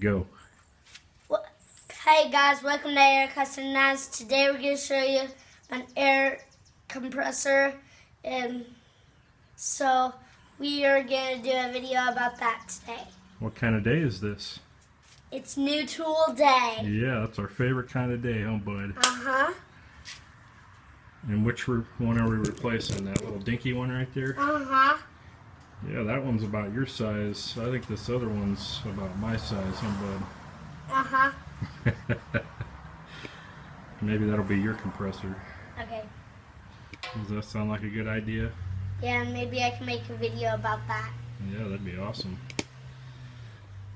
go. Well, hey guys, welcome to Air Custom Knives. Today we're going to show you an air compressor, and so we are going to do a video about that today. What kind of day is this? It's new tool day. Yeah, that's our favorite kind of day, huh, bud? Uh-huh. And which one are we replacing? That little dinky one right there? Uh-huh. Yeah, that one's about your size. I think this other one's about my size, huh, Uh-huh. bud? Maybe that'll be your compressor. Okay. Does that sound like a good idea? Yeah, and maybe I can make a video about that. Yeah, that'd be awesome.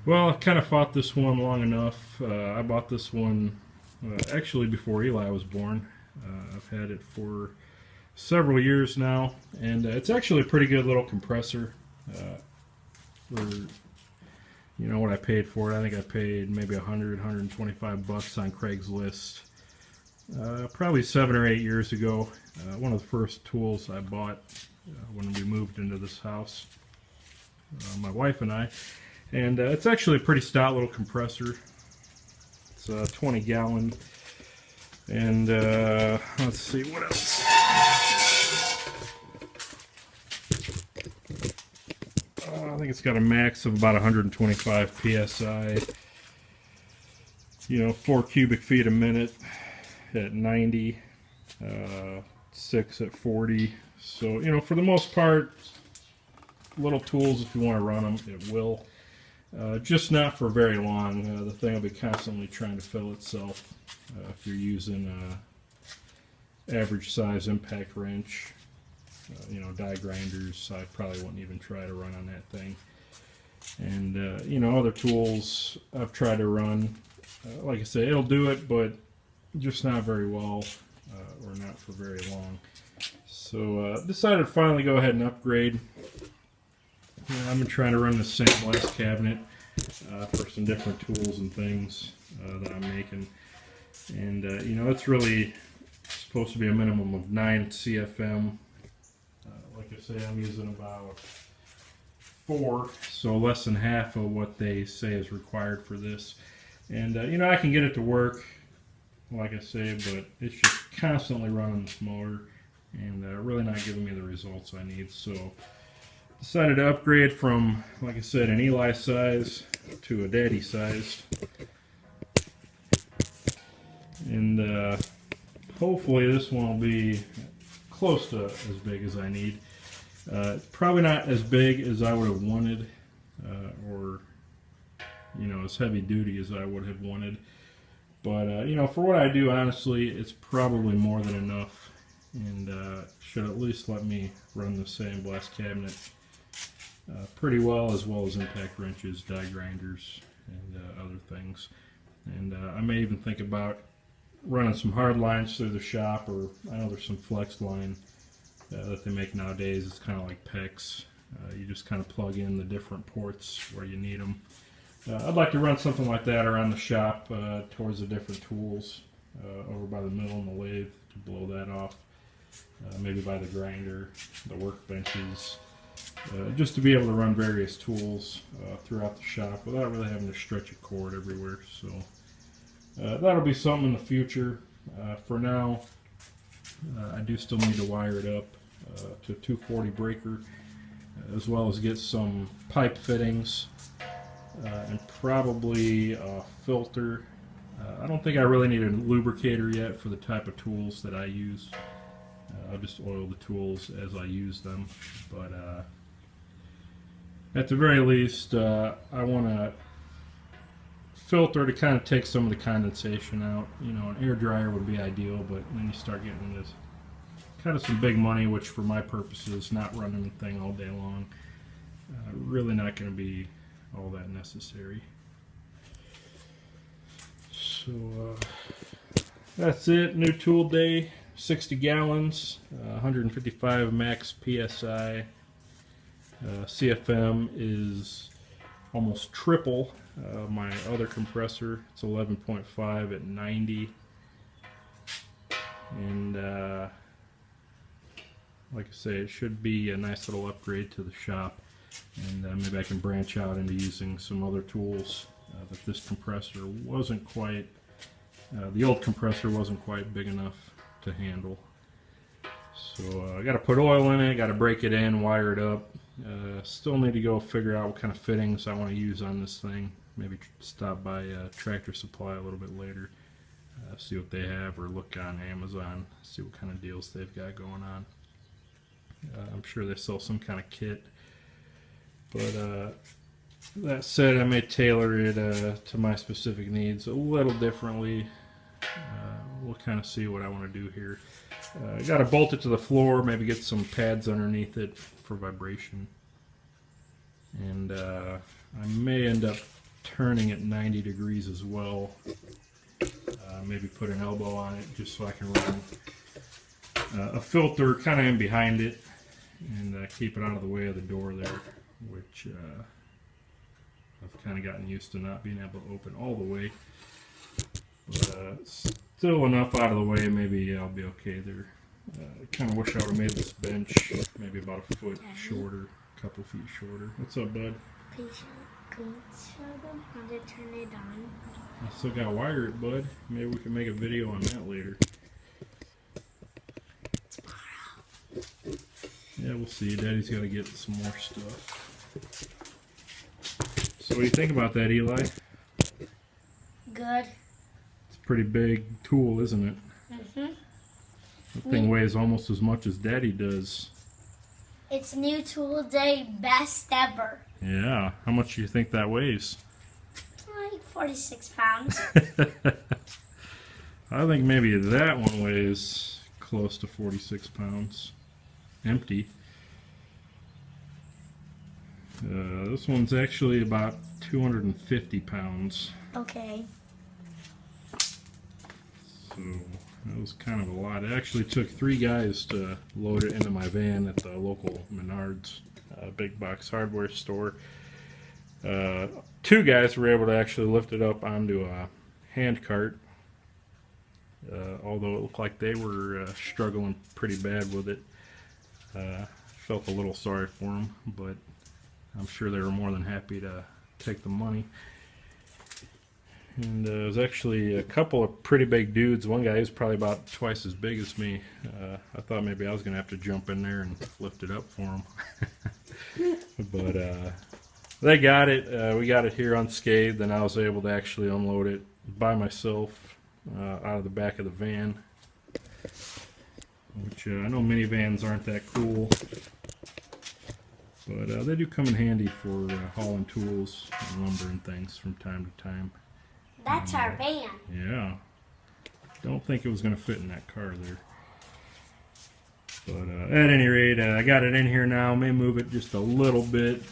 Well, I kind of fought this one long enough. I bought this one actually before Eli was born. I've had it for several years now, and it's actually a pretty good little compressor for what I paid for it. I think I paid maybe $125 on Craigslist probably 7 or 8 years ago. One of the first tools I bought when we moved into this house, my wife and I. And it's actually a pretty stout little compressor. It's a 20-gallon. And let's see what else. I think it's got a max of about 125 psi. 4 cubic feet a minute at 90, 6 at 40. So for the most part, little tools, if you want to run them, it will. Just not for very long. The thing will be constantly trying to fill itself. If you're using average size impact wrench, die grinders, I probably wouldn't even try to run on that thing. And other tools I've tried to run, like I say, it'll do it, but just not very well, or not for very long. So decided to finally go ahead and upgrade. I've been trying to run the sandblast cabinet for some different tools and things that I'm making. And, it's really supposed to be a minimum of 9 CFM. Like I say, I'm using about 4, so less than half of what they say is required for this. And, I can get it to work, like I say, but it's just constantly running this motor and really not giving me the results I need. So decided to upgrade from, like I said, an Eli size to a daddy size. And hopefully this one will be close to as big as I need. Probably not as big as I would have wanted, or as heavy duty as I would have wanted. But for what I do, honestly, it's probably more than enough, and should at least let me run the sandblast cabinet pretty well as impact wrenches, die grinders, and other things. And I may even think about running some hard lines through the shop, or I know there's some flex line that they make nowadays. It's kind of like PEX. You just kind of plug in the different ports where you need them. I'd like to run something like that around the shop towards the different tools, over by the mill and the lathe to blow that off. Maybe by the grinder, the workbenches, just to be able to run various tools throughout the shop without really having to stretch a cord everywhere. So that'll be something in the future. For now, I do still need to wire it up to a 240 breaker, as well as get some pipe fittings and probably a filter. I don't think I really need a lubricator yet for the type of tools that I use. I'll just oil the tools as I use them. But at the very least, I want a filter to kind of take some of the condensation out. An air dryer would be ideal, but then you start getting this kind of some big money, which for my purposes, not running the thing all day long, really not going to be all that necessary. So that's it. New tool day. 60 gallons, 155 max PSI. CFM is almost triple my other compressor. It's 11.5 at 90. And like I say, it should be a nice little upgrade to the shop. And maybe I can branch out into using some other tools that this compressor wasn't quite, the old compressor wasn't quite big enough to handle. So I got to put oil in it, got to break it in, wire it up. Still need to go figure out what kind of fittings I want to use on this thing. Maybe stop by Tractor Supply a little bit later, see what they have, or look on Amazon, see what kind of deals they've got going on. I'm sure they sell some kind of kit. But that said, I may tailor it to my specific needs a little differently. We'll kind of see what I want to do here. I got to bolt it to the floor, maybe get some pads underneath it for vibration. And I may end up turning it 90 degrees as well. Maybe put an elbow on it just so I can run a filter kind of in behind it and keep it out of the way of the door there, which I've kind of gotten used to not being able to open all the way. But still enough out of the way, maybe I'll be okay there. I kind of wish I would have made this bench maybe about a foot shorter, a couple feet shorter. What's up, bud? Can you show them how to turn it on? I still got to wire it, bud. Maybe we can make a video on that later. Tomorrow. Yeah, we'll see. Daddy's got to get some more stuff. So what do you think about that, Eli? Good. It's a pretty big tool, isn't it? Mm-hmm. That thing weighs almost as much as Daddy does. It's new tool day, best ever. Yeah. How much do you think that weighs? Like 46 pounds. I think maybe that one weighs close to 46 pounds. Empty. This one's actually about 250 pounds. Okay. So that was kind of a lot. It actually took 3 guys to load it into my van at the local Menards big box hardware store. 2 guys were able to actually lift it up onto a hand cart, although it looked like they were struggling pretty bad with it. Felt a little sorry for them, but I'm sure they were more than happy to take the money. And there was actually a couple of pretty big dudes. One guy was probably about twice as big as me. I thought maybe I was going to have to jump in there and lift it up for him. But they got it. We got it here unscathed, and I was able to actually unload it by myself out of the back of the van. Which I know minivans aren't that cool. But they do come in handy for hauling tools and lumber and things from time to time. That's our van. Yeah. Don't think it was going to fit in that car there. But at any rate, I got it in here now. May move it just a little bit,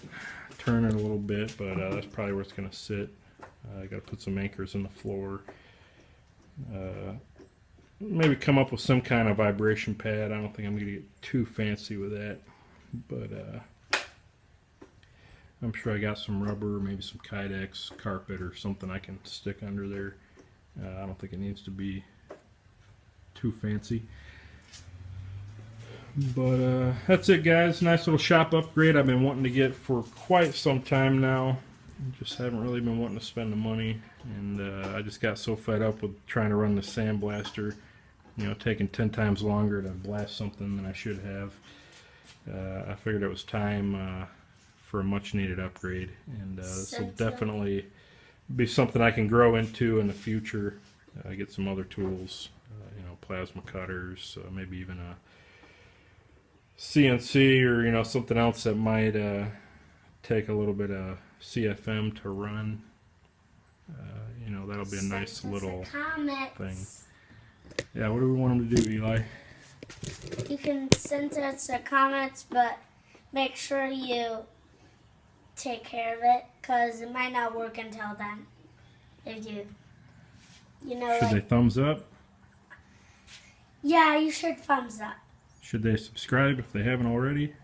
turn it a little bit, but that's probably where it's going to sit. I got to put some anchors in the floor. Maybe come up with some kind of vibration pad. I don't think I'm going to get too fancy with that. But I'm sure I got some rubber, maybe some Kydex carpet or something I can stick under there. I don't think it needs to be too fancy. But that's it, guys. Nice little shop upgrade I've been wanting to get for quite some time now. Just haven't really been wanting to spend the money. And I just got so fed up with trying to run the sandblaster. You know, taking 10 times longer to blast something than I should have. I figured it was time for a much needed upgrade, and this will definitely be something I can grow into in the future. Get some other tools, you know, plasma cutters, maybe even a CNC, or you know, something else that might take a little bit of CFM to run. You know, that'll be a nice little thing. Yeah, what do we want them to do, Eli? You can send us the comments, but make sure you take care of it, because it might not work until then. If you know, should they thumbs up? Yeah, you should thumbs up. Should they subscribe if they haven't already?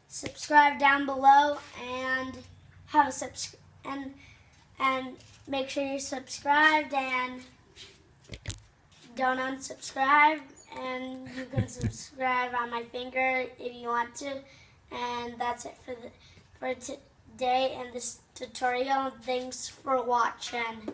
Subscribe down below and have a and make sure you're subscribed, and don't unsubscribe, and you can subscribe on my finger if you want to. And that's it for day in this tutorial. Thanks for watching.